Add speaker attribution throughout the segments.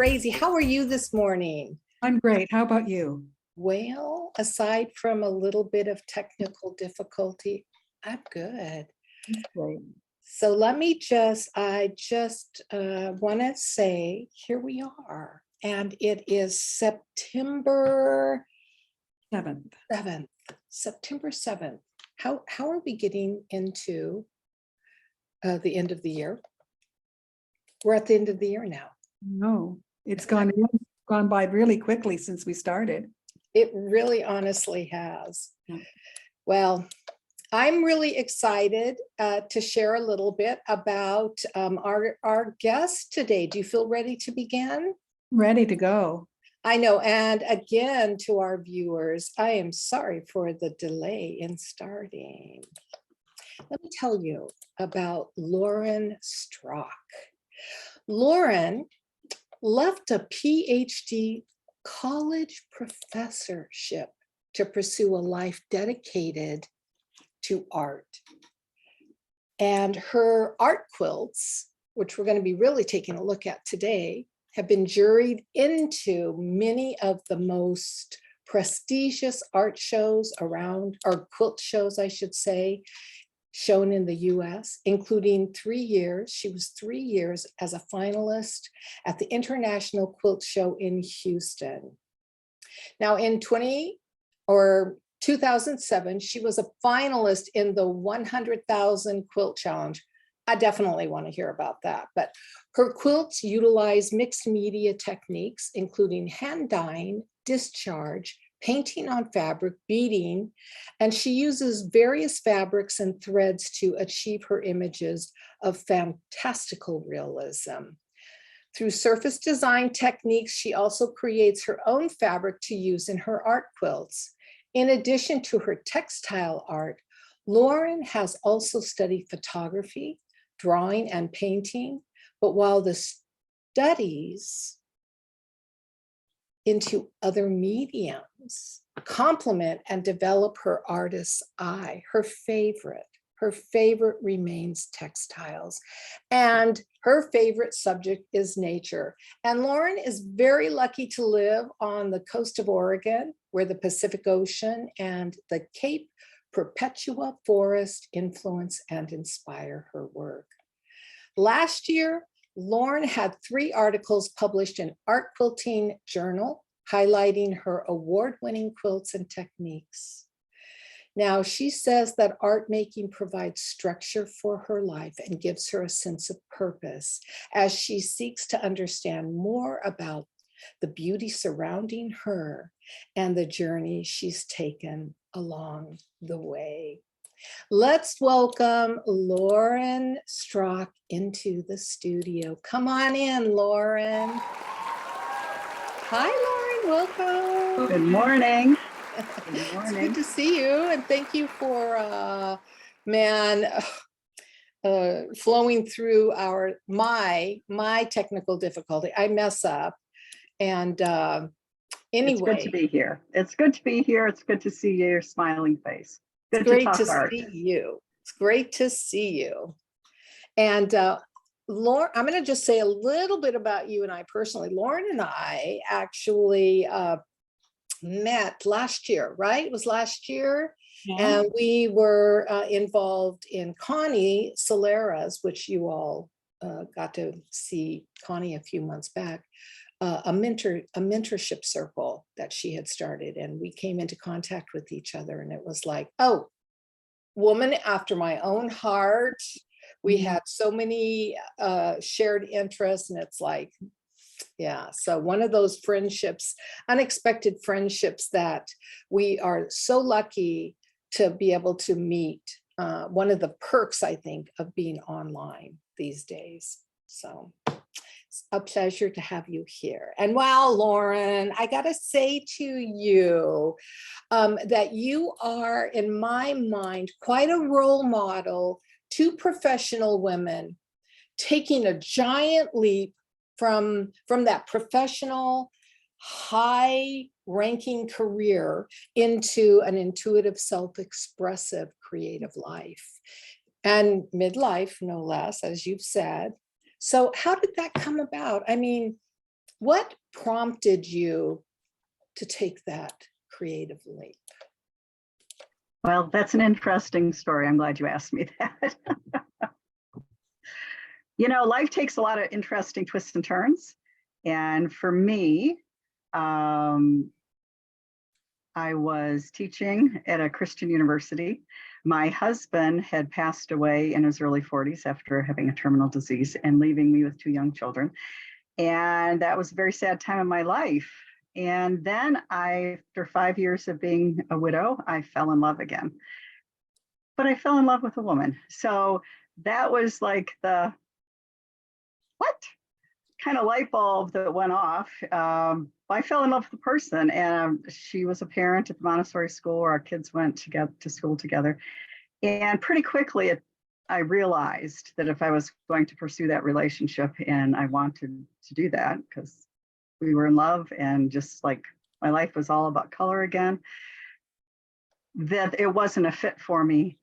Speaker 1: crazy. How are you this morning?
Speaker 2: I'm great. How about you?
Speaker 1: Well, aside from a little bit of technical difficulty, I'm good.
Speaker 2: Great.
Speaker 1: So let me I just want to say, here we are. And it is September
Speaker 2: 7th.
Speaker 1: 7th. September 7th. How are we getting into the end of the year? We're at the end of the year now.
Speaker 2: No, it's gone by really quickly since we started.
Speaker 1: It really honestly has.
Speaker 2: Yeah.
Speaker 1: Well, I'm really excited to share a little bit about our guest today. Do you feel ready to begin?
Speaker 2: Ready to go.
Speaker 1: I know. And again, to our viewers, I am sorry for the delay in starting. Let me tell you about Lauren STRACH. Lauren left a PhD college professorship to pursue a life dedicated to art. And her art quilts, which we're going to be really taking a look at today, have been juried into many of the most prestigious art shows around, or quilt shows, I should say, shown in the US, including 3 years. She was 3 years as a finalist at the International Quilt Show in Houston. Now in 2007, she was a finalist in the 100,000 Quilt Challenge. I definitely want to hear about that. But her quilts utilize mixed media techniques, including hand dyeing, discharge, painting on fabric, beading, and she uses various fabrics and threads to achieve her images of fantastical realism. Through surface design techniques, she also creates her own fabric to use in her art quilts. In addition to her textile art, Lauren has also studied photography, drawing, and painting, but while the studies into other mediums complement and develop her artist's eye, her favorite remains textiles. And her favorite subject is nature. And Lauren is very lucky to live on the coast of Oregon, where the Pacific Ocean and the Cape Perpetua forest influence and inspire her work. Last year, Lauren had 3 articles published in Art Quilting Journal, highlighting her award-winning quilts and techniques. Now, she says that art making provides structure for her life and gives her a sense of purpose as she seeks to understand more about the beauty surrounding her and the journey she's taken along the way. Let's welcome Lauren STRACH into the studio. Come on in, Lauren. Hi, Lauren, welcome.
Speaker 3: Good morning.
Speaker 1: Good morning. It's good to see you, and thank you for, flowing through my technical difficulty. I mess up, and anyway.
Speaker 3: It's good to be here. It's good to be here. It's good to see your smiling face. Good
Speaker 1: Great
Speaker 3: to
Speaker 1: to
Speaker 3: talk art.
Speaker 1: see you. It's great to see you. And Lauren, I'm going to just say a little bit about you and I personally. Lauren and I actually met last year, right? It was last year.
Speaker 2: Yeah.
Speaker 1: And we were involved in Connie Solera's, which you all got to see Connie a few months back, a mentorship circle that she had started. And we came into contact with each other, and it was like, oh, woman after my own heart. We had so many shared interests, and it's like, yeah. So one of those friendships, unexpected friendships that we are so lucky to be able to meet. One of the perks, I think, of being online these days. So it's a pleasure to have you here. And wow, Lauren, I gotta say to you that you are, in my mind, quite a role model to professional women taking a giant leap from that professional, high-ranking career into an intuitive, self-expressive, creative life. And midlife, no less, as you've said. So how did that come about? I mean, What prompted you to take that creative leap?
Speaker 3: Well, that's an interesting story. I'm glad you asked me that. You know, life takes a lot of interesting twists and turns. And for me, I was teaching at a Christian university. My husband had passed away in his early 40s after having a terminal disease and leaving me with 2 young children. And that was a very sad time in my life. And then after 5 years of being a widow, I fell in love again. But I fell in love with a woman. So that was like the what kind of light bulb that went off. I fell in love with the person, and she was a parent at the Montessori school where our kids went to school together. And pretty quickly, I realized that if I was going to pursue that relationship, and I wanted to do that because we were in love and just like my life was all about color again, that it wasn't a fit for me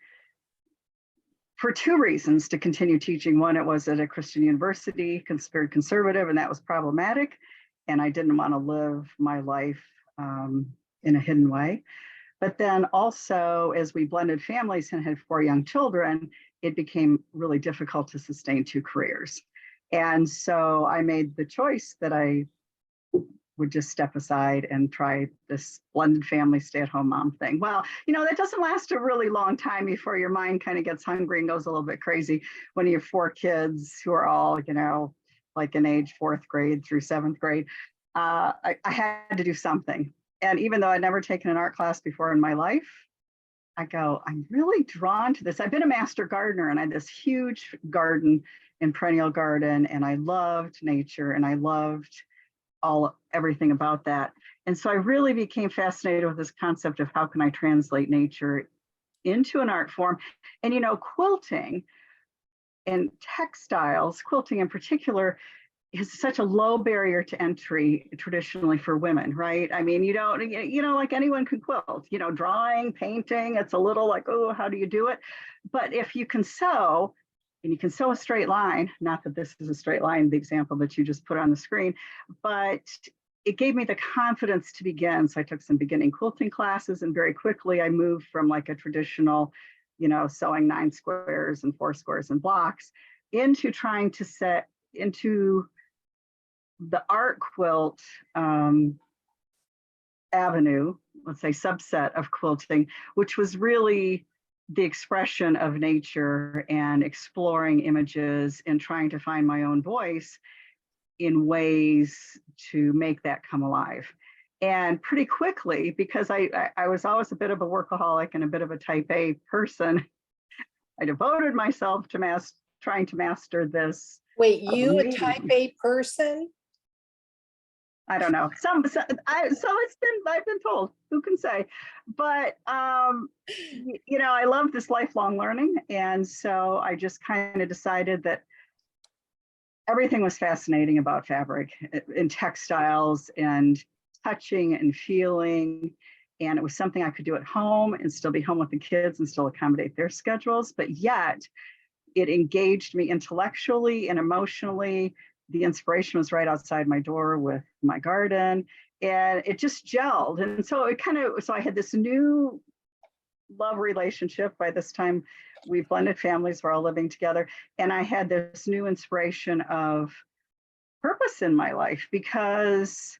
Speaker 3: for 2 reasons to continue teaching. One, it was at a Christian university, very conservative, and that was problematic. And I didn't want to live my life in a hidden way. But then also, as we blended families and had 4 young children, it became really difficult to sustain 2 careers. And so I made the choice that I would just step aside and try this blended family stay-at-home mom thing. Well, you know, that doesn't last a really long time before your mind kind of gets hungry and goes a little bit crazy when you have 4 kids who are all, you know, like in age 4th grade through 7th grade. I had to do something. And even though I'd never taken an art class before in my life, I go, I'm really drawn to this. I've been a master gardener and I had this huge garden and perennial garden, and I loved nature and I loved everything about that. And so I really became fascinated with this concept of how can I translate nature into an art form. And, you know, quilting and textiles, quilting in particular, is such a low barrier to entry traditionally for women, right? I mean, you know, like anyone can quilt, you know, drawing, painting, it's a little like, oh, how do you do it? But if you can sew, and you can sew a straight line, not that this is a straight line, the example that you just put on the screen, but it gave me the confidence to begin. So I took some beginning quilting classes, and very quickly I moved from like a traditional, you know, sewing 9 squares and 4 squares and blocks into trying to set into the art quilt avenue, let's say subset of quilting, which was really the expression of nature and exploring images and trying to find my own voice in ways to make that come alive. And pretty quickly, because I was always a bit of a workaholic and a bit of a type A person, I devoted myself to trying to master this.
Speaker 1: Wait, you a type A person?
Speaker 3: I don't know. So it's been, I've been told, who can say, but, you know, I love this lifelong learning. And so I just kind of decided that everything was fascinating about fabric and textiles and touching and feeling. And it was something I could do at home and still be home with the kids and still accommodate their schedules. But yet it engaged me intellectually and emotionally. The inspiration was right outside my door with my garden, and it just gelled. And so so I had this new love relationship. By this time, we blended families, we're all living together. And I had this new inspiration of purpose in my life because,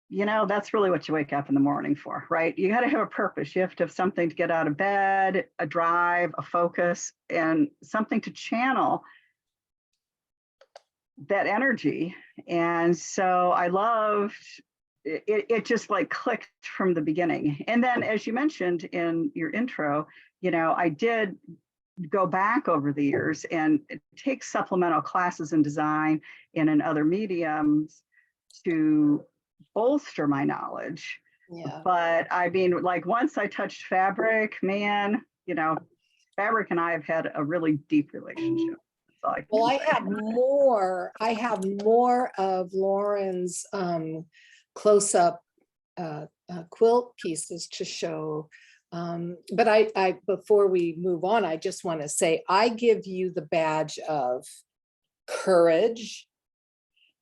Speaker 3: you know, that's really what you wake up in the morning for, right? You got to have a purpose. You have to have something to get out of bed, a drive, a focus, and something to channel that energy. And so I loved it. It just like clicked from the beginning. And then, as you mentioned in your intro, you know, I did go back over the years and take supplemental classes in design and in other mediums to bolster my knowledge.
Speaker 1: Yeah.
Speaker 3: But I mean, like once I touched fabric, man, you know, fabric and I have had a really deep relationship.
Speaker 1: Well, I have more of Lauren's close-up quilt pieces to show. But I before we move on, I just want to say I give you the badge of courage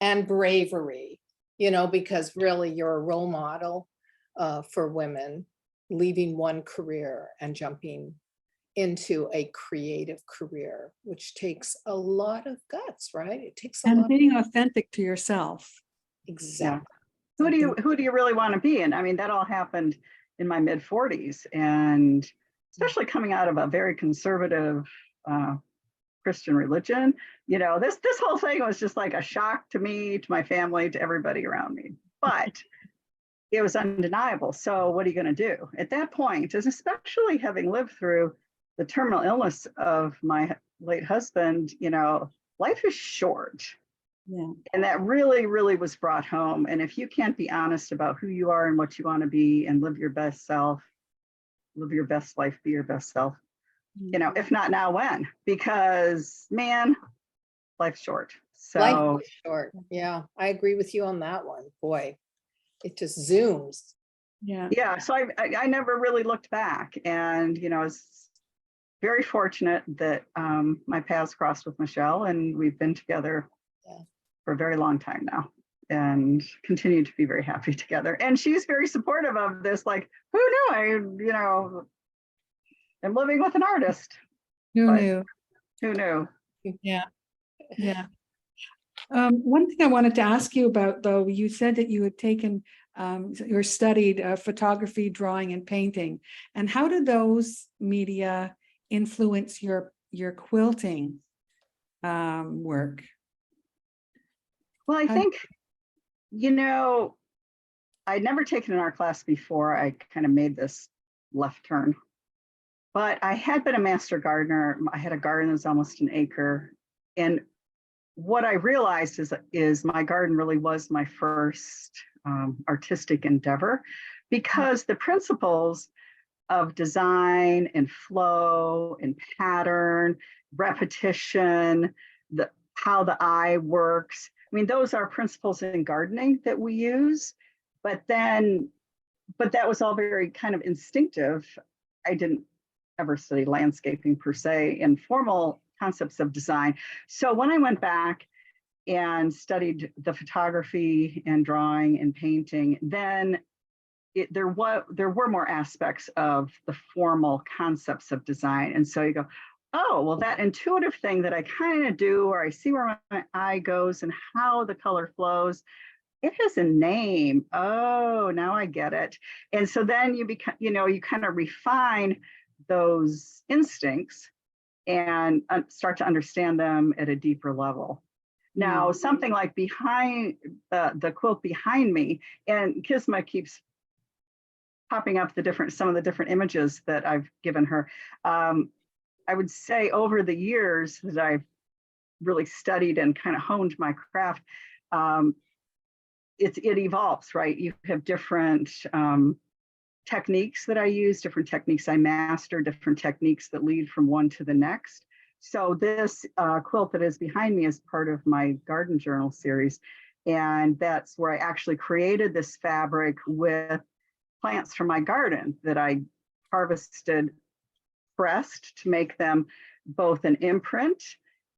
Speaker 1: and bravery, because really you're a role model for women leaving one career and jumping into a creative career, which takes a lot of guts, right? It takes a
Speaker 2: And
Speaker 1: lot.
Speaker 2: being authentic to yourself.
Speaker 1: Exactly.
Speaker 3: Who do you really want to be? And I mean, that all happened in my mid 40s, and especially coming out of a very conservative Christian religion, this whole thing was just like a shock to me, to my family, to everybody around me. But it was undeniable. So what are you going to do at that point? Is especially having lived through the terminal illness of my late husband, life is short.
Speaker 2: Yeah.
Speaker 3: And that really, really was brought home. And if you can't be honest about who you are and what you want to be and live your best self, live your best life, be your best self, if not now, when? Because man, life's short. So
Speaker 1: Life is short. Yeah, I agree with you on that one. Boy, it just zooms.
Speaker 2: Yeah.
Speaker 3: So I never really looked back. And, I was very fortunate that my paths crossed with Michelle, and we've been together for a very long time now and continue to be very happy together. And she's very supportive of this. Like, who knew I'm living with an artist.
Speaker 2: Who knew?
Speaker 3: Who knew?
Speaker 2: Yeah. Yeah. One thing I wanted to ask you about, though, you said that you had taken or studied photography, drawing, and painting. And how do those media influence your quilting work?
Speaker 3: Well, I think, I'd never taken an art class before. I kind of made this left turn. But I had been a master gardener. I had a garden that was almost an acre. And what I realized is my garden really was my first artistic endeavor, because the principles of design and flow and pattern, repetition, how the eye works. I mean, those are principles in gardening that we use, but that was all very kind of instinctive. I didn't ever study landscaping per se and formal concepts of design. So when I went back and studied the photography and drawing and painting, then there were more aspects of the formal concepts of design. And so you go, oh, well, that intuitive thing that I kind of do, or I see where my eye goes and how the color flows, it has a name. Oh, now I get it. And so then you become, you kind of refine those instincts and start to understand them at a deeper level. Now, something like behind the quilt behind me, and Kisma keeps popping up some of the different images that I've given her. I would say over the years that I've really studied and kind of honed my craft, it evolves, right? You have different techniques that I use, different techniques I master, different techniques that lead from one to the next. So this quilt that is behind me is part of my garden journal series. And that's where I actually created this fabric with plants from my garden that I harvested, pressed to make them both an imprint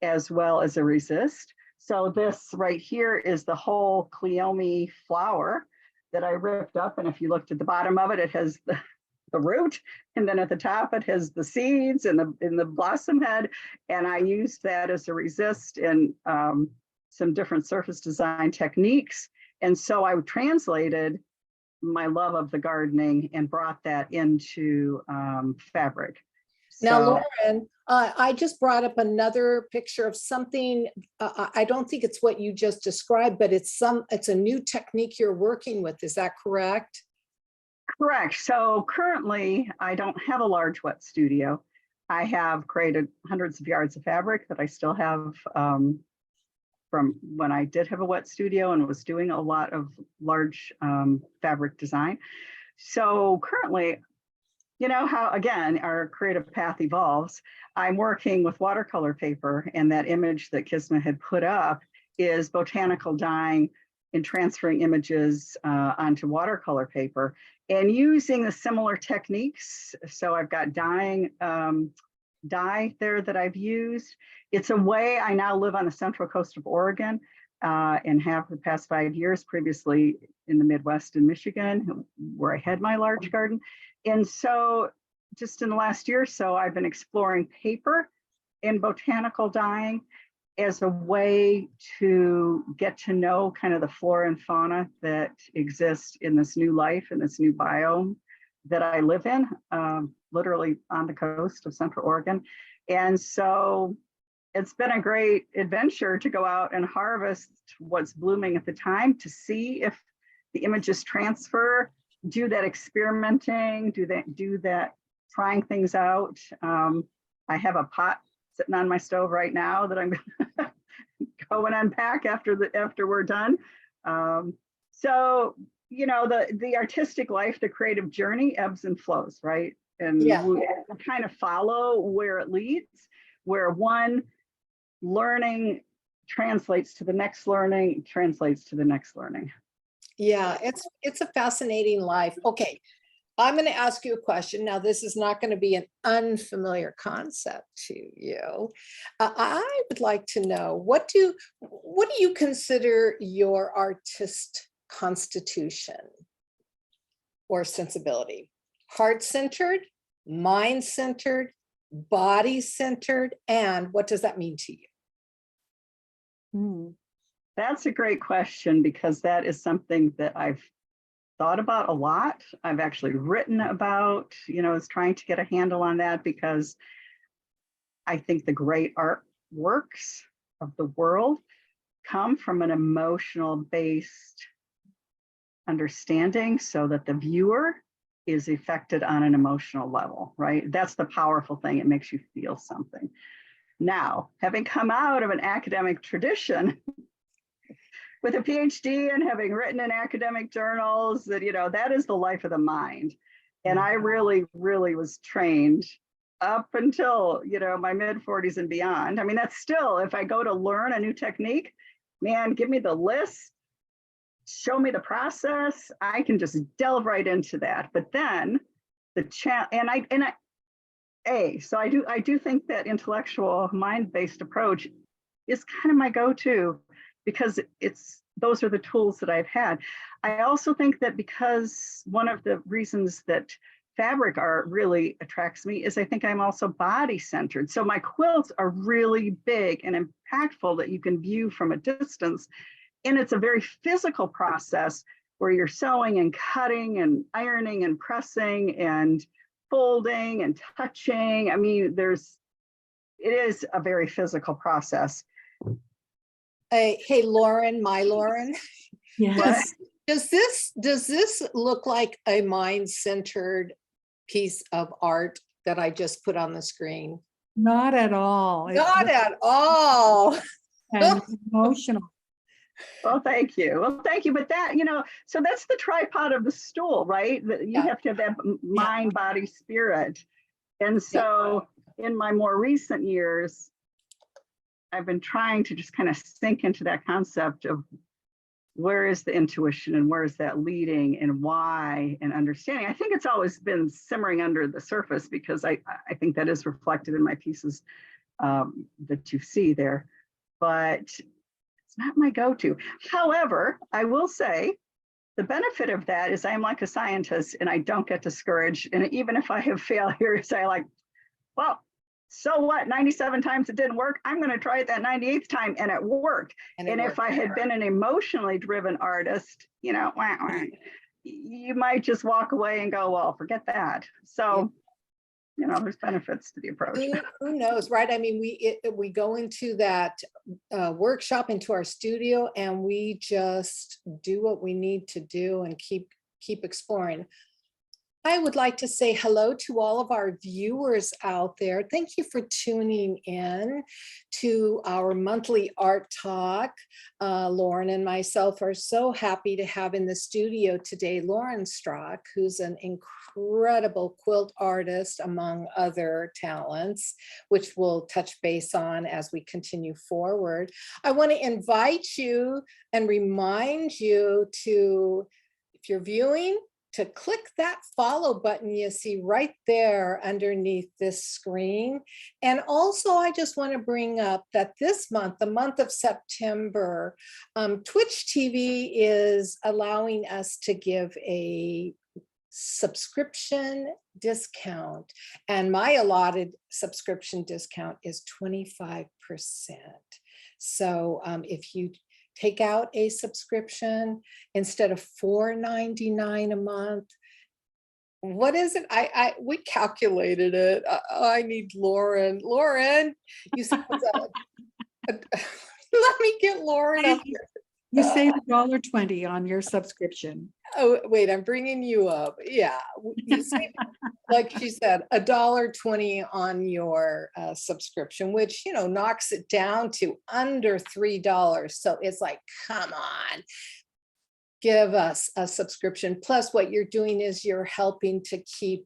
Speaker 3: as well as a resist. So this right here is the whole Cleome flower that I ripped up. And if you looked at the bottom of it, it has the root, and then at the top it has the seeds and the blossom head. And I used that as a resist in some different surface design techniques. And so I translated my love of the gardening and brought that into fabric.
Speaker 1: Now, Lauren, I just brought up another picture of something. I don't think it's what you just described, but it's a new technique you're working with. Is that correct?
Speaker 3: Correct. So currently, I don't have a large wet studio. I have created hundreds of yards of fabric that I still have from when I did have a wet studio and was doing a lot of large fabric design. So currently, you know how, again, our creative path evolves. I'm working with watercolor paper, and that image that Kisma had put up is botanical dyeing and transferring images onto watercolor paper and using the similar techniques. So I've got dyeing dye there that I've used. It's a way. I now live on the central coast of Oregon. and have for the past 5 years, previously in the Midwest in Michigan, where I had my large garden. And so just in the last year or so, I've been exploring paper and botanical dyeing as a way to get to know kind of the flora and fauna that exist in this new life, in this new biome that I live in, literally on the coast of Central Oregon. And so it's been a great adventure to go out and harvest what's blooming at the time, to see if the images transfer, do that experimenting, do that trying things out. I have a pot sitting on my stove right now that I'm gonna go and unpack after we're done. So, you know, the artistic life, the creative journey ebbs and flows, right? And
Speaker 1: Yeah.
Speaker 3: we kind of follow where it leads, where one learning translates to the next learning, translates to the next learning.
Speaker 1: Yeah, it's a fascinating life. Okay, I'm going to ask you a question. Now, this is not going to be an unfamiliar concept to you. I would like to know, what do you consider your artist constitution or sensibility? Heart-centered, mind-centered, body-centered, and what does that mean to you?
Speaker 3: That's a great question, because that is something that I've thought about a lot. I've actually written about, is trying to get a handle on that, because I think the great art works of the world come from an emotional based understanding, so that the viewer is affected on an emotional level, right? That's the powerful thing. It makes you feel something. Now, having come out of an academic tradition with a PhD and having written in academic journals, that is the life of the mind. And I really, really was trained up until, my mid 40s and beyond. I mean, that's still, if I go to learn a new technique, man, give me the list, show me the process, I can just delve right into that. But then the so I do think that intellectual mind-based approach is kind of my go-to, because those are the tools that I've had. I also think that because one of the reasons that fabric art really attracts me is I think I'm also body-centered. So my quilts are really big and impactful that you can view from a distance. And it's a very physical process where you're sewing and cutting and ironing and pressing and folding and touching. I mean, it is a very physical process.
Speaker 1: Hey, Lauren, my Lauren.
Speaker 2: Yes.
Speaker 1: Does this look like a mind-centered piece of art that I just put on the screen?
Speaker 2: Not at all.
Speaker 1: Not at all.
Speaker 2: And emotional.
Speaker 3: Well, thank you. But that, so that's the tripod of the stool, right? You have to have that mind, body, spirit. And so in my more recent years, I've been trying to just kind of sink into that concept of where is the intuition and where is that leading and why, and understanding. I think it's always been simmering under the surface, because I think that is reflected in my pieces that you see there. But it's not my go-to. However, I will say the benefit of that is I'm like a scientist and I don't get discouraged. And even if I have failures, I well, so what? 97 times it didn't work. I'm going to try it that 98th time, and it worked. And if I had been an emotionally driven artist, you might just walk away and go, well, forget that. So, there's benefits to the approach.
Speaker 1: Who knows, right? I mean, we go into that workshop, into our studio, and we just do what we need to do and keep exploring. I would like to say hello to all of our viewers out there. Thank you for tuning in to our monthly art talk. Lauren and myself are so happy to have in the studio today Lauren STRACH, who's an incredible quilt artist, among other talents, which we'll touch base on as we continue forward. I want to invite you and remind you to, if you're viewing, to click that follow button you see right there underneath this screen. And also, I just want to bring up that this month, the month of September, Twitch TV is allowing us to give a subscription discount, and my allotted subscription discount is 25%. So if you take out a subscription instead of $4.99 a month, what is it? We calculated it. I need Lauren. Lauren, you said let me get Lauren up here.
Speaker 2: You save $1.20 on your subscription.
Speaker 1: Oh, wait, I'm bringing you up. Yeah, you save, like she said, $1.20 on your subscription, which, you know, knocks it down to under $3. So it's like, come on, give us a subscription. Plus, what you're doing is you're helping to keep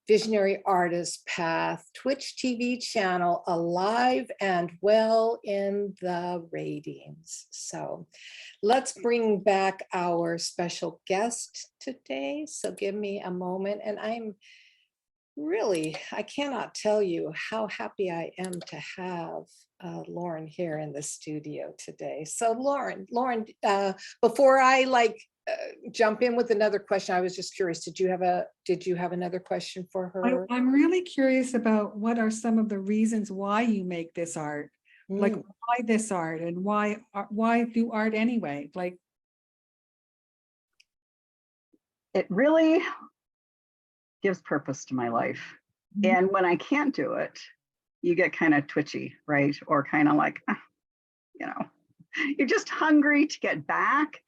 Speaker 1: Visionary Artist Path Twitch TV channel alive and well in the ratings. So let's bring back our special guest today. So give me a moment. And I'm really, I cannot tell you how happy I am to have Lauren here in the studio today. So Lauren, before I jump in with another question, I was just curious, did you have another question for her?
Speaker 2: I'm really curious about what are some of the reasons why you make this art, like why this art, and why do art anyway? Like,
Speaker 3: It really gives purpose to my life. And when I can't do it, you get kind of twitchy, right? Or kind of like, you know, you're just hungry to get back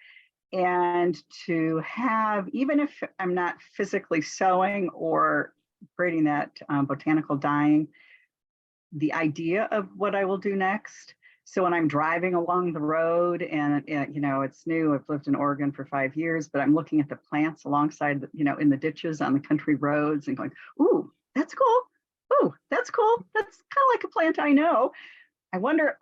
Speaker 3: and to have, even if I'm not physically sewing or creating that botanical dyeing, the idea of what I will do next. So when I'm driving along the road and you know, it's new, I've lived in Oregon for 5 years, but I'm looking at the plants alongside, you know, in the ditches on the country roads and going, ooh, that's cool. Ooh, that's cool. That's kind of like a plant I know. I wonder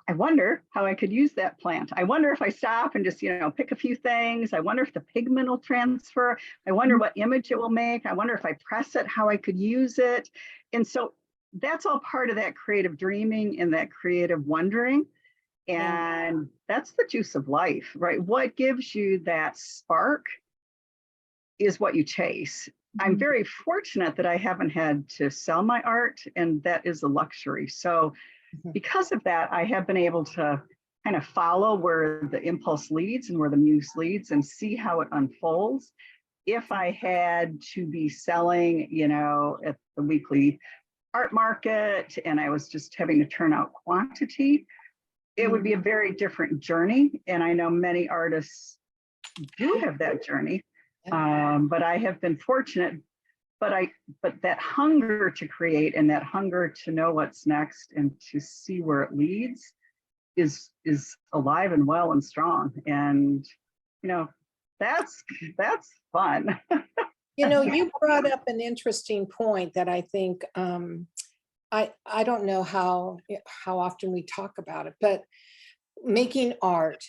Speaker 3: how I could use that plant. I wonder if I stop and just, you know, pick a few things. I wonder if the pigment will transfer. I wonder what image it will make. I wonder if I press it, how I could use it. And so that's all part of that creative dreaming and that creative wondering. And that's the juice of life, right? What gives you that spark is what you chase. I'm very fortunate that I haven't had to sell my art, and that is a luxury. So because of that, I have been able to kind of follow where the impulse leads and where the muse leads and see how it unfolds. If I had to be selling, you know, at the weekly art market and I was just having to turn out quantity, it would be a very different journey. And I know many artists do have that journey, but I have been fortunate. But that hunger to create and that hunger to know what's next and to see where it leads is alive and well and strong. And, you know, that's fun.
Speaker 1: You know, you brought up an interesting point that I think, I don't know how often we talk about it, but making art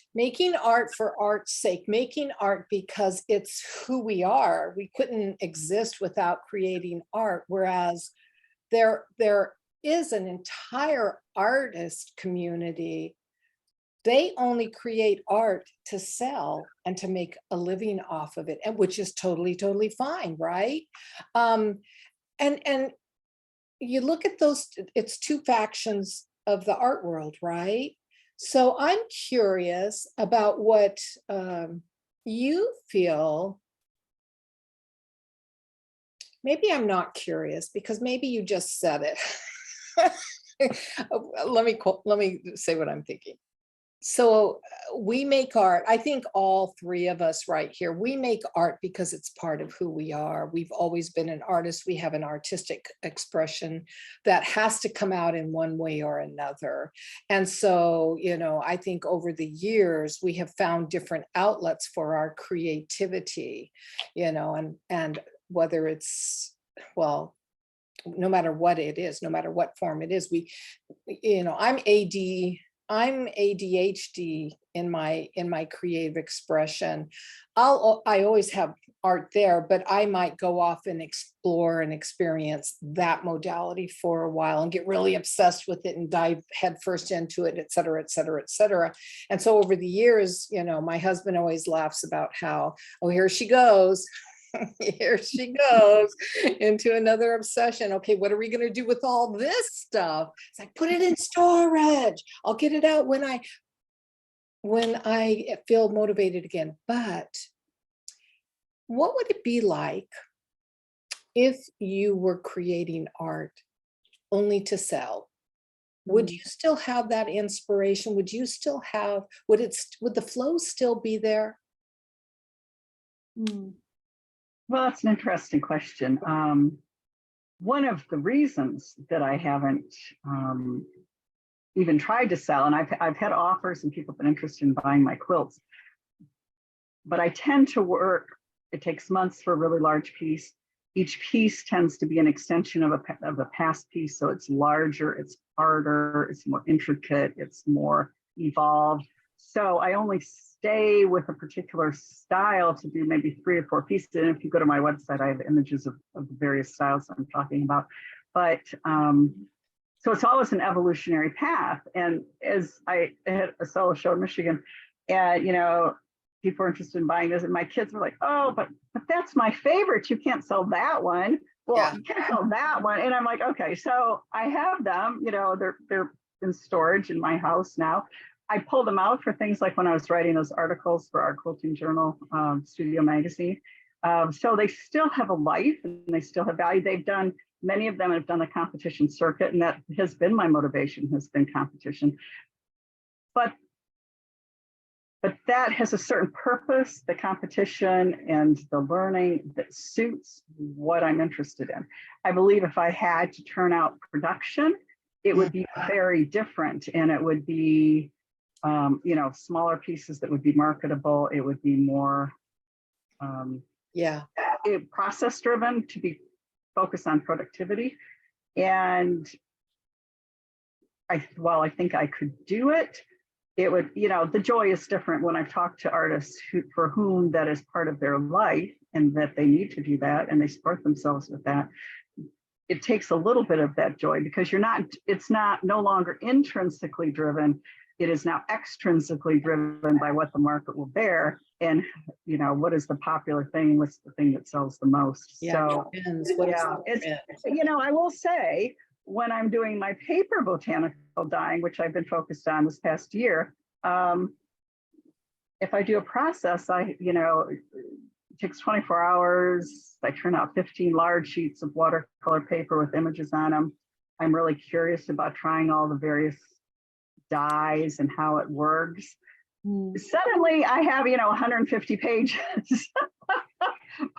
Speaker 1: for art's sake, making art because it's who we are. We couldn't exist without creating art. Whereas there is an entire artist community. They only create art to sell and to make a living off of it, and which is totally fine, right? And you look at those, it's two factions of the art world, right? So I'm curious about what you feel. Maybe I'm not curious because maybe you just said it. Let me say what I'm thinking. So we make art. I think all three of us right here, we make art because it's part of who we are. We've always been an artist. We have an artistic expression that has to come out in one way or another. And so, you know, I think over the years, we have found different outlets for our creativity, you know, and whether it's, well, no matter what it is, no matter what form it is, you know, I'm AD I'm ADHD in my creative expression. I always have art there, but I might go off and explore and experience that modality for a while and get really obsessed with it and dive headfirst into it, et cetera, et cetera, et cetera. And so over the years, you know, my husband always laughs about how, oh, here she goes. Here she goes into another obsession. Okay, what are we going to do with all this stuff? It's like, put it in storage. I'll get it out when I feel motivated again. But what would it be like if you were creating art only to sell? Would you still have that inspiration? Would you still have, would the flow still be there?
Speaker 3: Well, that's an interesting question. One of the reasons that I haven't even tried to sell, and I've had offers and people have been interested in buying my quilts, but I tend to work, it takes months for a really large piece. Each piece tends to be an extension of a past piece, so it's larger, it's harder, it's more intricate, it's more evolved. So I only stay with a particular style to do maybe 3 or 4 pieces. And if you go to my website, I have images of the various styles I'm talking about. But so it's always an evolutionary path. And as I had a solo show in Michigan, and you know, people are interested in buying this, and my kids were like, "Oh, but that's my favorite. You can't sell that one." Well,
Speaker 1: Yeah.
Speaker 3: you can't sell that one, and I'm like, "Okay." So I have them. You know, they're in storage in my house now. I pulled them out for things like when I was writing those articles for our quilting journal, Studio Magazine. So they still have a life and they still have value. Many of them have done the competition circuit, and that has been my motivation, has been competition. But that has a certain purpose, the competition and the learning that suits what I'm interested in. I believe if I had to turn out production, it would be very different, and it would be you know, smaller pieces that would be marketable. It would be more process driven, to be focused on productivity. And while I think I could do it, it would, you know, the joy is different when I've talked to artists for whom that is part of their life and that they need to do that and they support themselves with that. It takes a little bit of that joy because it's no longer intrinsically driven. It is now extrinsically driven by what the market will bear. And, you know, what is the popular thing? What's the thing that sells the most?
Speaker 1: Yeah,
Speaker 3: So,
Speaker 1: it's,
Speaker 3: you know, I will say when I'm doing my paper botanical dyeing, which I've been focused on this past year, if I do a process, it takes 24 hours. I turn out 15 large sheets of watercolor paper with images on them. I'm really curious about trying all the various dyes and how it works. Suddenly I have, 150 pages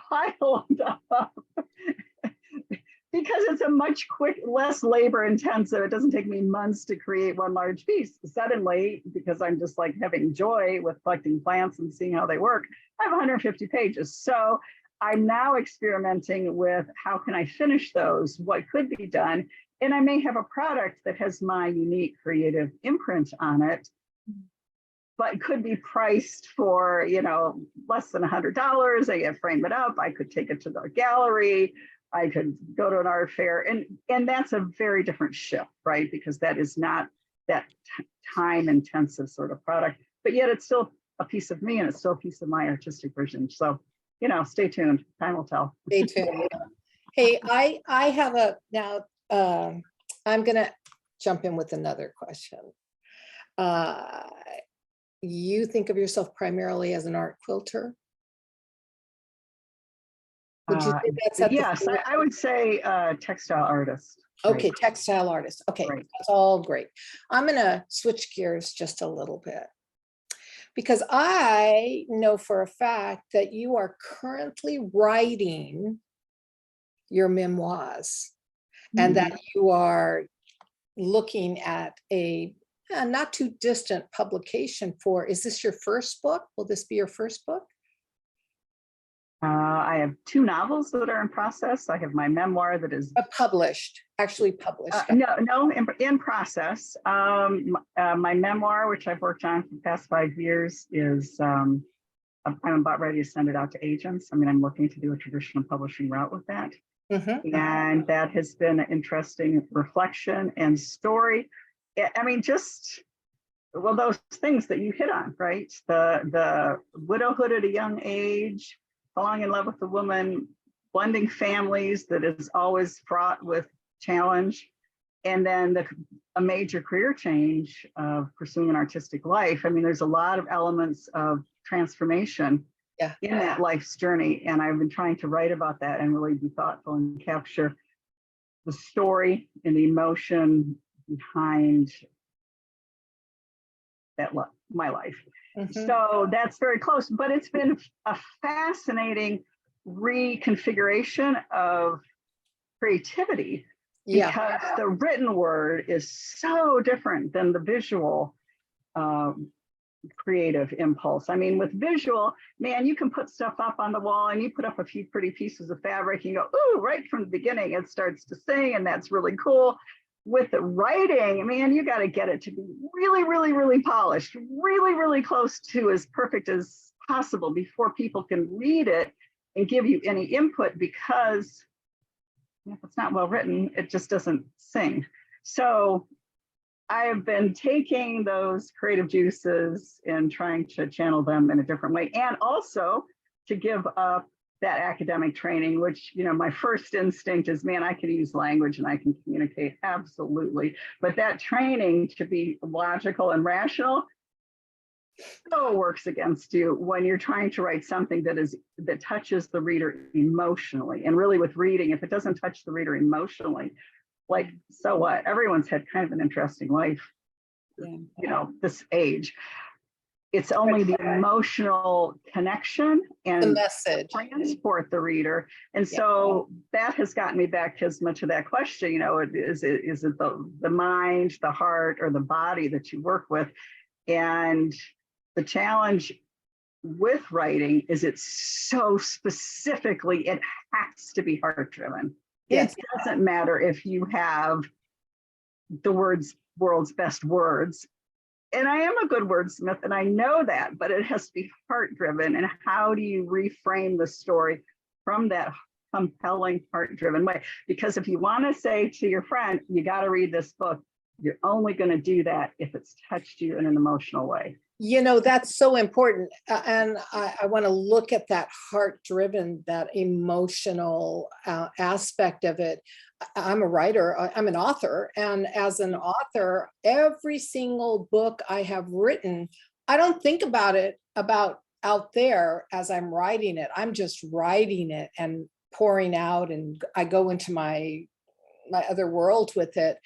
Speaker 3: piled up because it's a much less labor intensive. It doesn't take me months to create one large piece. Suddenly, because I'm just like having joy with collecting plants and seeing how they work, I have 150 pages. So I'm now experimenting with how can I finish those, what could be done. And I may have a product that has my unique creative imprint on it, but could be priced for, less than $100. I can frame it up. I could take it to the gallery. I could go to an art fair. And that's a very different shift, right? Because that is not that time intensive sort of product, but yet it's still a piece of me and it's still a piece of my artistic vision. So, stay tuned. Time will tell.
Speaker 1: Stay tuned. Hey, I have now, I'm going to jump in with another question. You think of yourself primarily as an art quilter? Would you say that's at
Speaker 3: yes, I would say textile artist.
Speaker 1: Okay,
Speaker 3: right?
Speaker 1: textile artist. Okay,
Speaker 3: Right.
Speaker 1: that's all great. I'm going to switch gears just a little bit because I know for a fact that you are currently writing your memoirs and that you are looking at a not too distant publication for, is this your first book? Will this be your first book?
Speaker 3: I have 2 novels that are in process. I have my memoir that is
Speaker 1: Actually published.
Speaker 3: in process. My memoir, which I've worked on for the past 5 years, is I'm about ready to send it out to agents. I mean, I'm looking to do a traditional publishing route with that.
Speaker 1: Mhm.
Speaker 3: And that has been an interesting reflection and story. I mean, just, well, those things that you hit on, right? The widowhood at a young age, falling in love with a woman, blending families that is always fraught with challenge, and then a major career change of pursuing an artistic life. I mean, there's a lot of elements of transformation in that life's journey. And I've been trying to write about that and really be thoughtful and capture the story and the emotion behind that my life.
Speaker 1: Mhm.
Speaker 3: So that's very close, but it's been a fascinating reconfiguration of creativity because the written word is so different than the visual creative impulse. I mean, with visual, man, you can put stuff up on the wall and you put up a few pretty pieces of fabric and you go, ooh, right from the beginning, it starts to sing and that's really cool. With the writing, man, you got to get it to be really, really, really polished, really, really close to as perfect as possible before people can read it and give you any input, because if it's not well written, it just doesn't sing. So I have been taking those creative juices and trying to channel them in a different way, and also to give up that academic training, which, you know, my first instinct is, man, I can use language and I can communicate, absolutely. But that training to be logical and rational so works against you when you're trying to write something that touches the reader emotionally. And really with reading, if it doesn't touch the reader emotionally, like, so what? Everyone's had kind of an interesting life, you know, this age. It's only the emotional connection and
Speaker 1: The message.
Speaker 3: transport the reader. And so that has gotten me back to as much of that question, you know, is it the mind, the heart, or the body that you work with? And the challenge with writing is it's so specifically, it has to be heart driven.
Speaker 1: Yes.
Speaker 3: It doesn't matter if you have the world's best words. And I am a good wordsmith and I know that, but it has to be heart driven. And how do you reframe the story from that compelling heart driven way? Because if you want to say to your friend, you got to read this book, you're only going to do that if it's touched you in an emotional way.
Speaker 1: You know, that's so important. And I want to look at that heart-driven, that emotional aspect of it. I'm a writer, I'm an author. And as an author, every single book I have written, I don't think about it out there as I'm writing it. I'm just writing it and pouring out, and I go into my other world with it.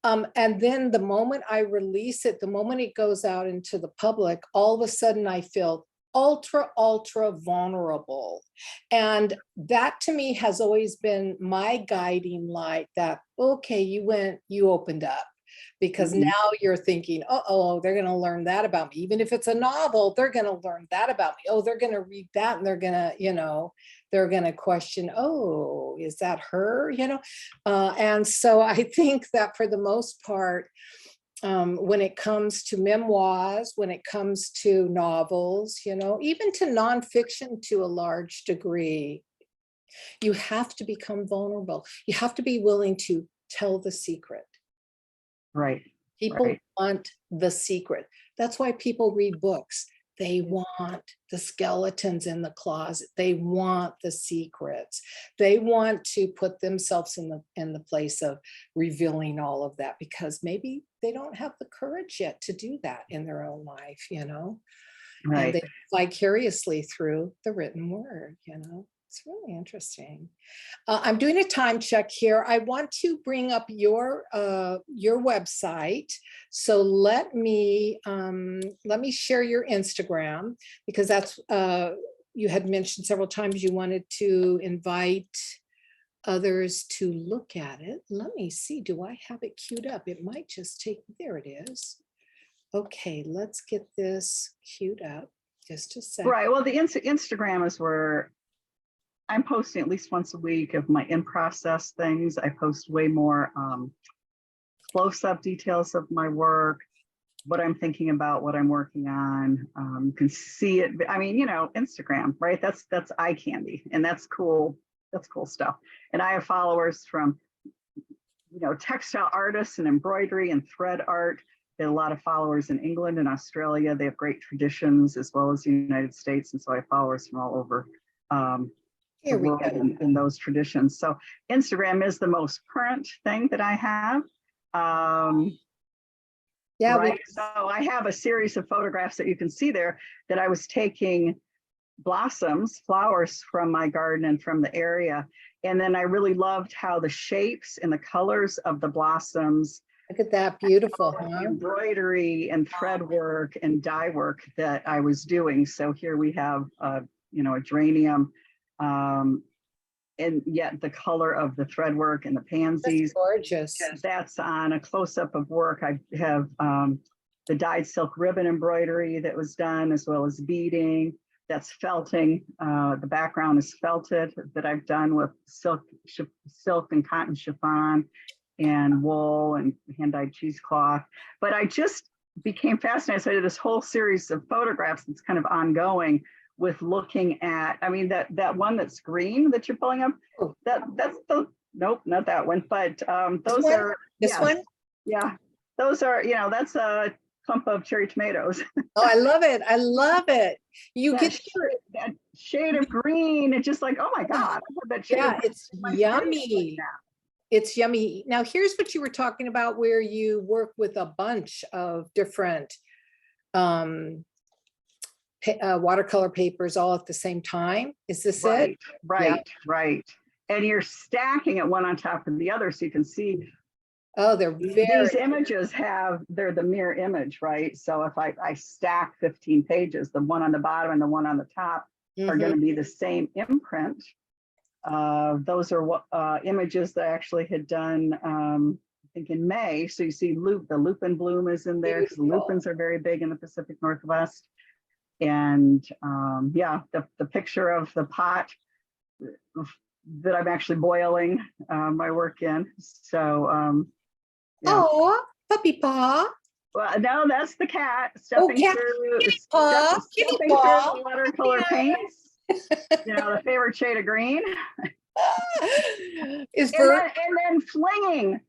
Speaker 1: And then the moment I release it, the moment it goes out into the public, all of a sudden I feel ultra, ultra vulnerable. And that to me has always been my guiding light, that, okay, you opened up. Because now you're thinking, oh, they're going to learn that about me. Even if it's a novel, they're going to learn that about me. Oh, they're going to read that and they're going to, you know, they're going to question, oh, is that her, you know? And so I think that for the most part, when it comes to memoirs, when it comes to novels, you know, even to nonfiction to a large degree, you have to become vulnerable. You have to be willing to tell the secret.
Speaker 3: Right.
Speaker 1: People want the secret. That's why people read books. They want the skeletons in the closet. They want the secrets. They want to put themselves in the place of revealing all of that, because maybe they don't have the courage yet to do that in their own life, you know. And they vicariously through the written word, you know. It's really interesting. I'm doing a time check here. I want to bring up your website. So let me share your Instagram, because that's you had mentioned several times you wanted to invite others to look at it. Let me see. Do I have it queued up? It might just take. There it is. Okay, let's get this queued up. Just a second.
Speaker 3: Right. Well, the Instagram is where I'm posting at least once a week of my in-process things. I post way more close-up details of my work, what I'm thinking about, what I'm working on. You can see it. I mean, you know, Instagram, right? That's eye candy, and that's cool. That's cool stuff. And I have followers from, you know, textile artists and embroidery and thread art. They have a lot of followers in England and Australia. They have great traditions, as well as the United States. And so I have followers from all over the
Speaker 1: Here we
Speaker 3: world
Speaker 1: go.
Speaker 3: in those traditions. So Instagram is the most current thing that I have.
Speaker 1: Yeah,
Speaker 3: Right. So I have a series of photographs that you can see there that I was taking blossoms, flowers from my garden and from the area. And then I really loved how the shapes and the colors of the blossoms,
Speaker 1: look at that, beautiful, huh?
Speaker 3: embroidery and thread work and dye work that I was doing. So here we have, you know, a geranium, and yet the color of the thread work and the
Speaker 1: That's
Speaker 3: pansies.
Speaker 1: gorgeous.
Speaker 3: That's on a close-up of work. I have the dyed silk ribbon embroidery that was done, as well as beading. That's felting. The background is felted that I've done with silk and cotton chiffon and wool and hand-dyed cheesecloth. But I just became fascinated. So I did this whole series of photographs that's kind of ongoing with looking at, I mean, that one that's green that you're pulling up, that's the, nope, not that one, but those
Speaker 1: one?
Speaker 3: are,
Speaker 1: This
Speaker 3: yes,
Speaker 1: one?
Speaker 3: yeah, those are, you know, that's a clump of cherry tomatoes.
Speaker 1: Oh, I love it. I love it. You
Speaker 3: That
Speaker 1: get
Speaker 3: that shade of green, it's just like, oh my God, I have that shade
Speaker 1: yeah,
Speaker 3: of
Speaker 1: it's
Speaker 3: green in my space right
Speaker 1: yummy.
Speaker 3: now.
Speaker 1: It's yummy. Now, here's what you were talking about where you work with a bunch of different watercolor papers all at the same time. Is this it?
Speaker 3: Right. And you're stacking it one on top of the other so you can see
Speaker 1: Oh, they're
Speaker 3: these
Speaker 1: very,
Speaker 3: images they're the mirror image, right? So if I stack 15 pages, the one on the bottom and the one on the top are going to be the same imprint. Those are what images that I actually had done, I think in May. So you see the lupin bloom is in there because the lupins are very big in the Pacific Northwest. And yeah, the picture of the pot that I'm actually boiling my work in. So yeah.
Speaker 1: oh, puppy paw.
Speaker 3: Well, no, that's the cat stepping
Speaker 1: cat.
Speaker 3: through,
Speaker 1: paw, kitty
Speaker 3: stepping
Speaker 1: paw.
Speaker 3: through the watercolor paints. You know, the favorite shade of green.
Speaker 1: Is
Speaker 3: And then flinging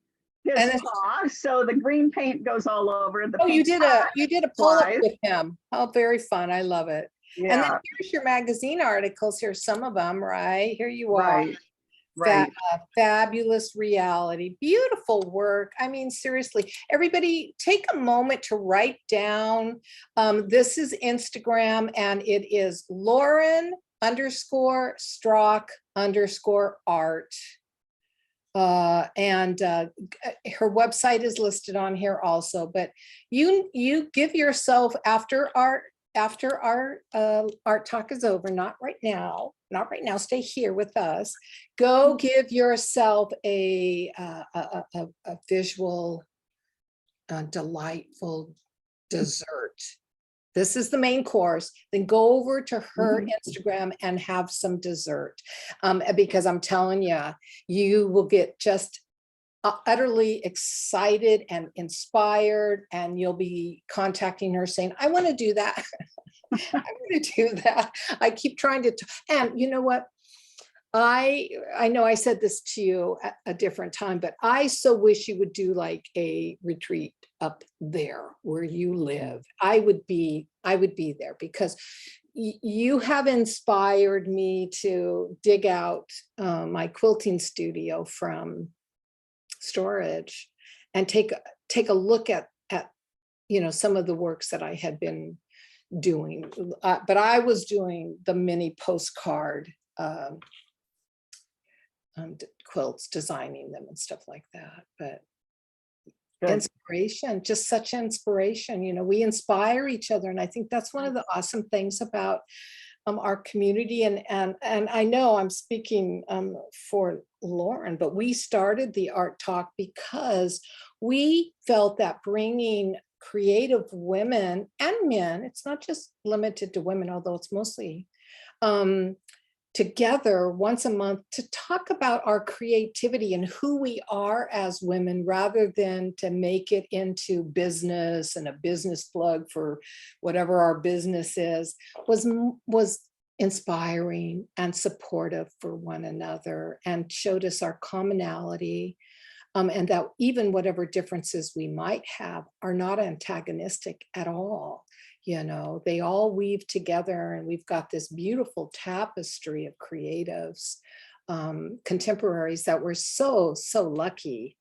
Speaker 3: his
Speaker 1: And
Speaker 3: paw, so the green paint goes all over the
Speaker 1: oh, you
Speaker 3: paint.
Speaker 1: did a pull-up
Speaker 3: flies.
Speaker 1: with him. Oh, very fun. I love it. And then
Speaker 3: Yeah,
Speaker 1: here's your magazine articles. Here's some of them, right? Here you are.
Speaker 3: right.
Speaker 1: Fabulous reality, beautiful work. I mean, seriously, everybody take a moment to write down. This is Instagram and it is Lauren_Strach_art. And her website is listed on here also, but you give yourself after our art talk is over, not right now, stay here with us, go give yourself a visual delightful dessert. This is the main course. Then go over to her Instagram and have some dessert. Because I'm telling you, you will get just utterly excited and inspired, and you'll be contacting her saying, I want to do that. I want to do that. I keep trying to, and you know what? I know I said this to you at a different time, but I so wish you would do like a retreat up there where you live. I would be there because you have inspired me to dig out my quilting studio from storage and take a look at you know, some of the works that I had been doing, but I was doing the mini postcard quilts, designing them and stuff like that. But
Speaker 3: Good.
Speaker 1: Inspiration, just such inspiration. You know, we inspire each other, and I think that's one of the awesome things about our community. And I know I'm speaking for Lauren, but we started the Art Talk because we felt that bringing creative women and men, it's not just limited to women, although it's mostly together once a month to talk about our creativity and who we are as women, rather than to make it into business and a business plug for whatever our business is, was inspiring and supportive for one another, and showed us our commonality, and that even whatever differences we might have are not antagonistic at all. You know, they all weave together, and we've got this beautiful tapestry of creatives, contemporaries that we're so lucky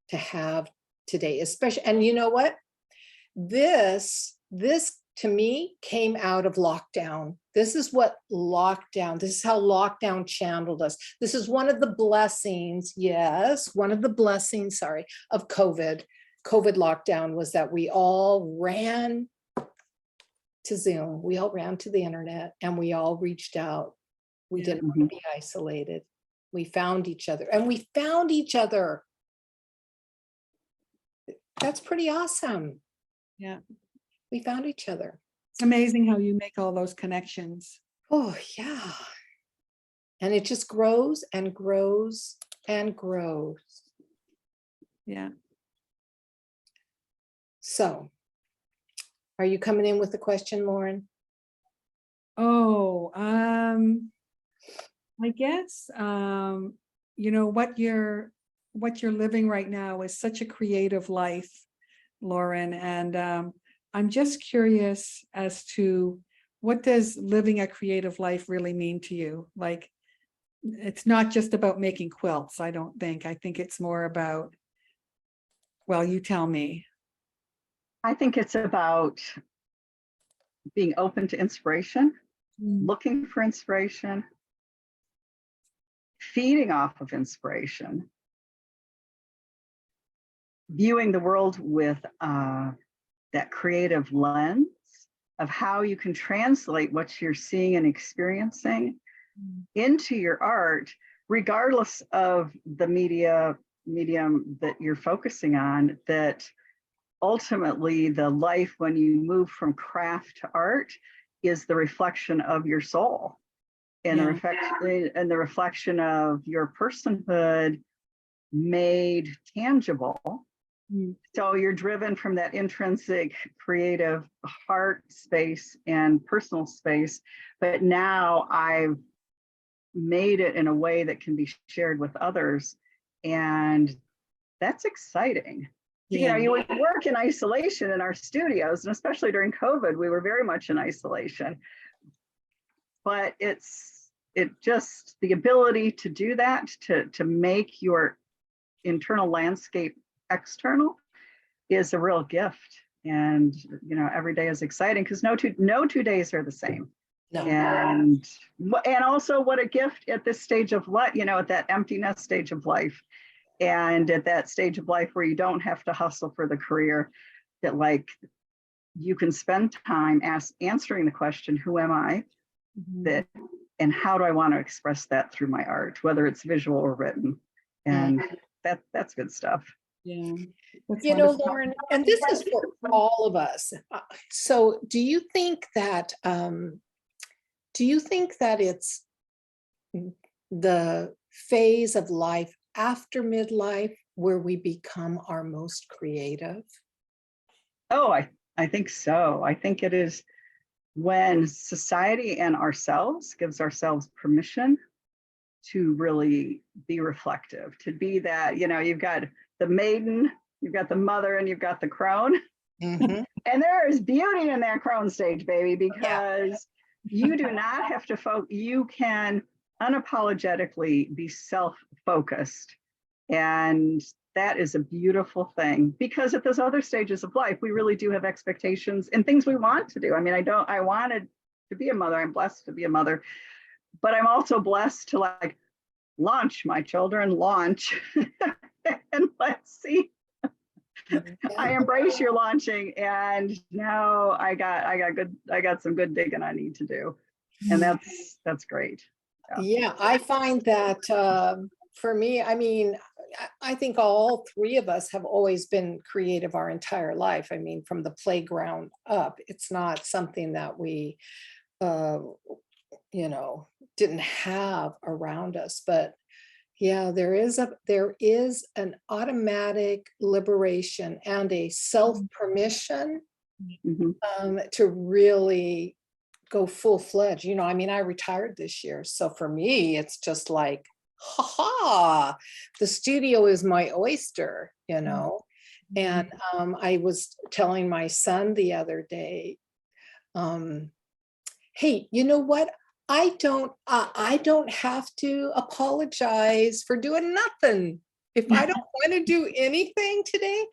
Speaker 1: to have today, especially. And you know what? This to me came out of lockdown. This is how lockdown channeled us. This is one of the blessings, yes, one of the blessings, sorry, of COVID lockdown, was that we all ran to Zoom. We all ran to the internet, and we all reached out. We didn't want to be isolated. We found each other, and we found each other. That's pretty awesome.
Speaker 2: Yeah.
Speaker 1: We found each other.
Speaker 2: It's amazing how you make all those connections.
Speaker 1: Oh, yeah. And it just grows and grows and grows.
Speaker 2: Yeah.
Speaker 1: So, are you coming in with the question, Lauren?
Speaker 2: Oh, I guess, you know, what you're living right now is such a creative life, Lauren. And I'm just curious as to, what does living a creative life really mean to you? Like, it's not just about making quilts, I don't think. I think it's more about, well, you tell me.
Speaker 3: I think it's about being open to inspiration, looking for inspiration, feeding off of inspiration, viewing the world with that creative lens of how you can translate what you're seeing and experiencing into your art, regardless of the medium that you're focusing on. That ultimately the life, when you move from craft to art, is the reflection of your soul, and the reflection of your personhood made tangible. So you're driven from that intrinsic creative heart space and personal space, but now I've made it in a way that can be shared with others, and that's exciting. You know, you would work in isolation in our studios, and especially during COVID, we were very much in isolation. But it just, the ability to do that, to make your internal landscape external, is a real gift. And you know, every day is exciting, because no two days are the same.
Speaker 1: No.
Speaker 3: And also, what a gift at this stage of life, you know, at that emptiness stage of life. And at that stage of life where you don't have to hustle for the career, that like you can spend time answering the question, who am I? That, and how do I want to express that through my art, whether it's visual or written? And that's good stuff.
Speaker 2: Yeah.
Speaker 1: You know, Lauren, and this is for all of us. So do you think that it's the phase of life after midlife where we become our most creative?
Speaker 3: Oh, I think so. I think it is when society and ourselves gives ourselves permission to really be reflective, to be that, you know, you've got the maiden, you've got the mother, and you've got the crone. And there is beauty in that crone stage, baby, because you do not have to you can unapologetically be self-focused. And that is a beautiful thing, because at those other stages of life, we really do have expectations and things we want to do. I mean, I wanted to be a mother. I'm blessed to be a mother, but I'm also blessed to like launch my children, launch. And let's see. I embrace your launching, and now I got some good digging I need to do, and that's great.
Speaker 1: Yeah, I find that for me, I mean, I think all three of us have always been creative our entire life. I mean, from the playground up, it's not something that we, you know, didn't have around us. But yeah, there is an automatic liberation and a self-permission
Speaker 3: Mhm.
Speaker 1: to really go full-fledged. You know, I mean, I retired this year, so for me, it's just like, ha ha, the studio is my oyster, you know. And I was telling my son the other day, hey, you know what? I don't have to apologize for doing nothing. If I don't want to do anything today,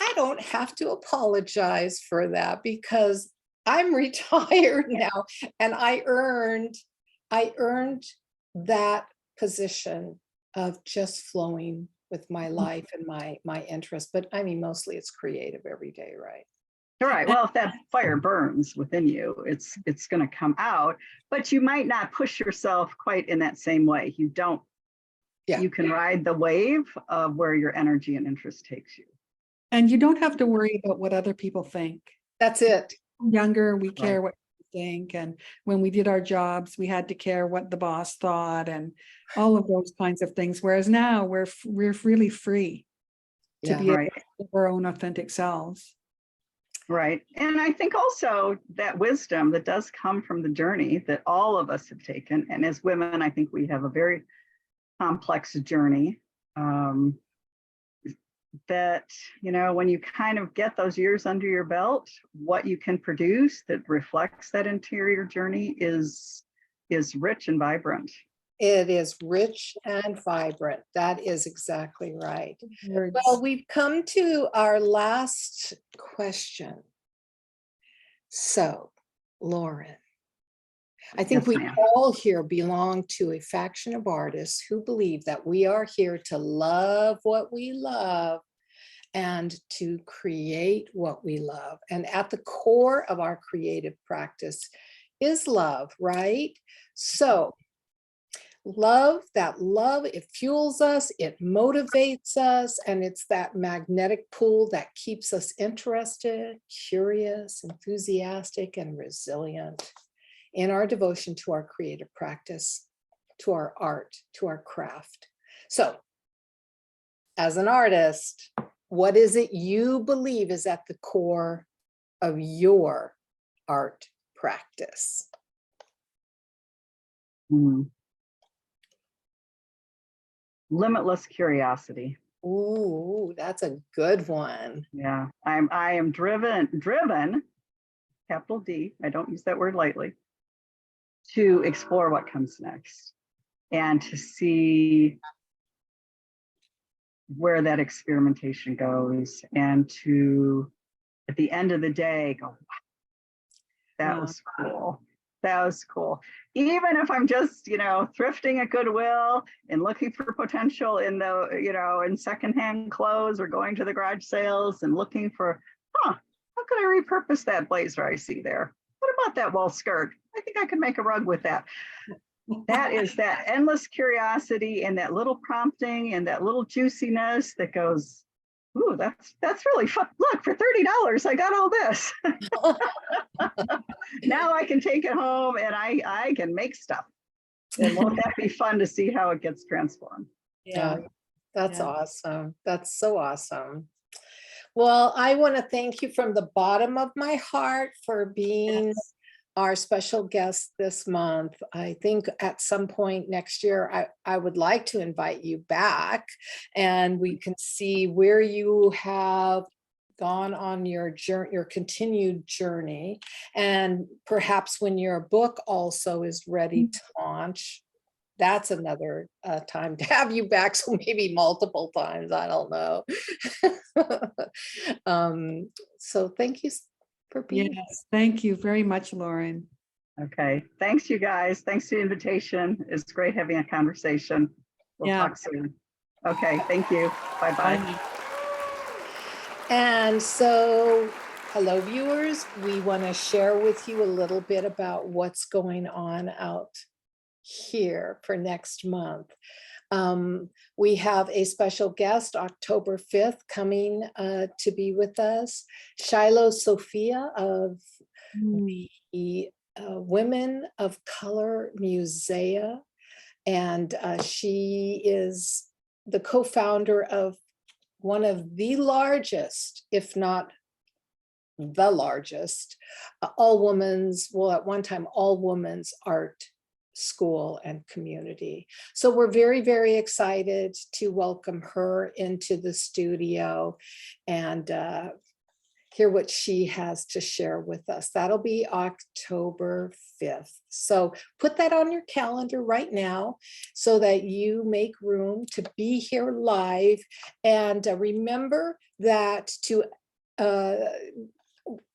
Speaker 1: I don't have to apologize for that because I'm retired now and I earned that position of just flowing with my life and my interest. But I mean, mostly it's creative every day, right?
Speaker 3: All right. Well, if that fire burns within you, it's going to come out, but you might not push yourself quite in that same way. You don't.
Speaker 1: Yeah.
Speaker 3: You can ride the wave of where your energy and interest takes you.
Speaker 2: And you don't have to worry about what other people think.
Speaker 1: That's it.
Speaker 2: Younger, we care
Speaker 3: Right.
Speaker 2: what you think. And when we did our jobs, we had to care what the boss thought and all of those kinds of things. Whereas now we're really free to
Speaker 1: Yeah.
Speaker 2: be able
Speaker 3: Right.
Speaker 2: to live our own authentic selves.
Speaker 3: Right. And I think also that wisdom that does come from the journey that all of us have taken. And as women, I think we have a very complex journey. That, you know, when you kind of get those years under your belt, what you can produce that reflects that interior journey is rich and vibrant.
Speaker 1: It is rich and vibrant. That is exactly right.
Speaker 2: Words.
Speaker 1: Well, we've come to our last question. So, Lauren, I think
Speaker 3: Yes,
Speaker 1: we
Speaker 3: ma'am.
Speaker 1: all here belong to a faction of artists who believe that we are here to love what we love and to create what we love. And at the core of our creative practice is love, right? So, love, it fuels us, it motivates us, and it's that magnetic pull that keeps us interested, curious, enthusiastic, and resilient in our devotion to our creative practice, to our art, to our craft. So, as an artist, what is it you believe is at the core of your art practice?
Speaker 3: Mm. Limitless curiosity.
Speaker 1: Ooh, that's a good one.
Speaker 3: Yeah, I am driven, capital D, I don't use that word lightly, to explore what comes next and to see where that experimentation goes and to, at the end of the day, go, wow, that
Speaker 2: Wow.
Speaker 3: was cool. That was cool. Even if I'm just, you know, thrifting at Goodwill and looking for potential in the, you know, in secondhand clothes or going to the garage sales and looking for, how could I repurpose that blazer I see there? What about that wool skirt? I think I could make a rug with that. That is that endless curiosity and that little prompting and that little juiciness that goes, ooh, that's really fun. Look, for $30, I got all this. Now I can take it home and I can make stuff. And won't that be fun to see how it gets transformed?
Speaker 2: Yeah.
Speaker 1: That's
Speaker 2: Yeah.
Speaker 1: awesome. That's so awesome. Well, I want to thank you from the bottom of my heart for being
Speaker 2: Yes.
Speaker 1: our special guest this month. I think at some point next year, I would like to invite you back and we can see where you have gone on your journey, your continued journey, and perhaps when your book also is ready to launch. That's another time to have you back. So maybe multiple times, I don't know. So thank you for being here.
Speaker 2: Yes. Thank you very much, Lauren.
Speaker 3: Okay. Thanks, you guys. Thanks for the invitation. It's great having a conversation. We'll
Speaker 2: Yeah.
Speaker 3: talk soon. Okay. Thank you. Bye-bye.
Speaker 2: Bye.
Speaker 1: And so, hello viewers, we want to share with you a little bit about what's going on out here for next month. We have a special guest, October 5th, coming to be with us, Shiloh Sophia of the Women of Color Musea. And she is the co-founder of one of the largest, if not the largest, all women's, well, at one time, all women's art school and community. So we're very, very excited to welcome her into the studio and hear what she has to share with us. That'll be October 5th. So put that on your calendar right now so that you make room to be here live. And remember that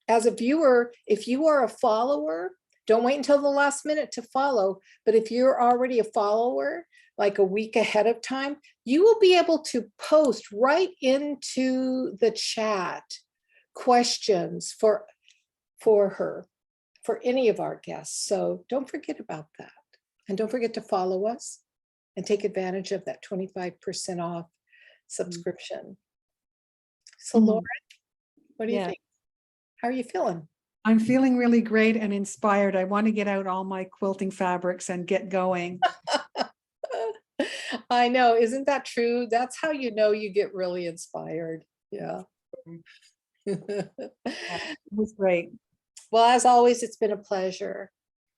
Speaker 1: as a viewer, if you are a follower, don't wait until the last minute to follow. But if you're already a follower, like a week ahead of time, you will be able to post right into the chat questions for her, for any of our guests. So don't forget about that. And don't forget to follow us and take advantage of that 25% off subscription. So Lauren, what do you think? How are you feeling?
Speaker 2: I'm feeling really great and inspired. I want to get out all my quilting fabrics and get going.
Speaker 1: I know, isn't that true? That's how you know you get really inspired. Yeah.
Speaker 2: It was great.
Speaker 1: Well, as always, it's been a pleasure.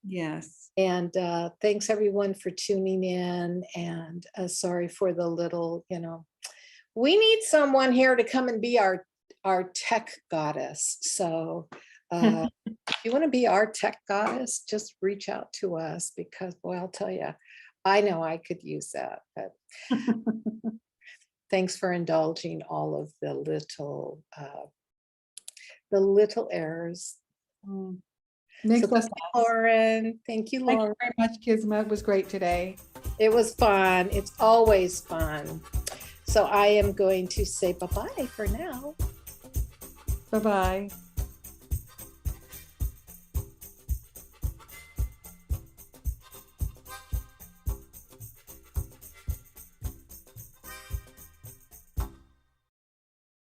Speaker 2: Yes.
Speaker 1: And thanks everyone for tuning in, and sorry for the little, we need someone here to come and be our tech goddess. So if you want to be our tech goddess, just reach out to us, because boy, I'll tell you, I know I could use that. But thanks for indulging all of the little errors.
Speaker 2: Makes
Speaker 1: So
Speaker 2: us
Speaker 1: thank you, Lauren. Thank you,
Speaker 2: Thank
Speaker 1: Lauren.
Speaker 2: you very much, Kismet. It was great today.
Speaker 1: It was fun. It's always fun. So I am going to say bye-bye for now.
Speaker 2: Bye-bye.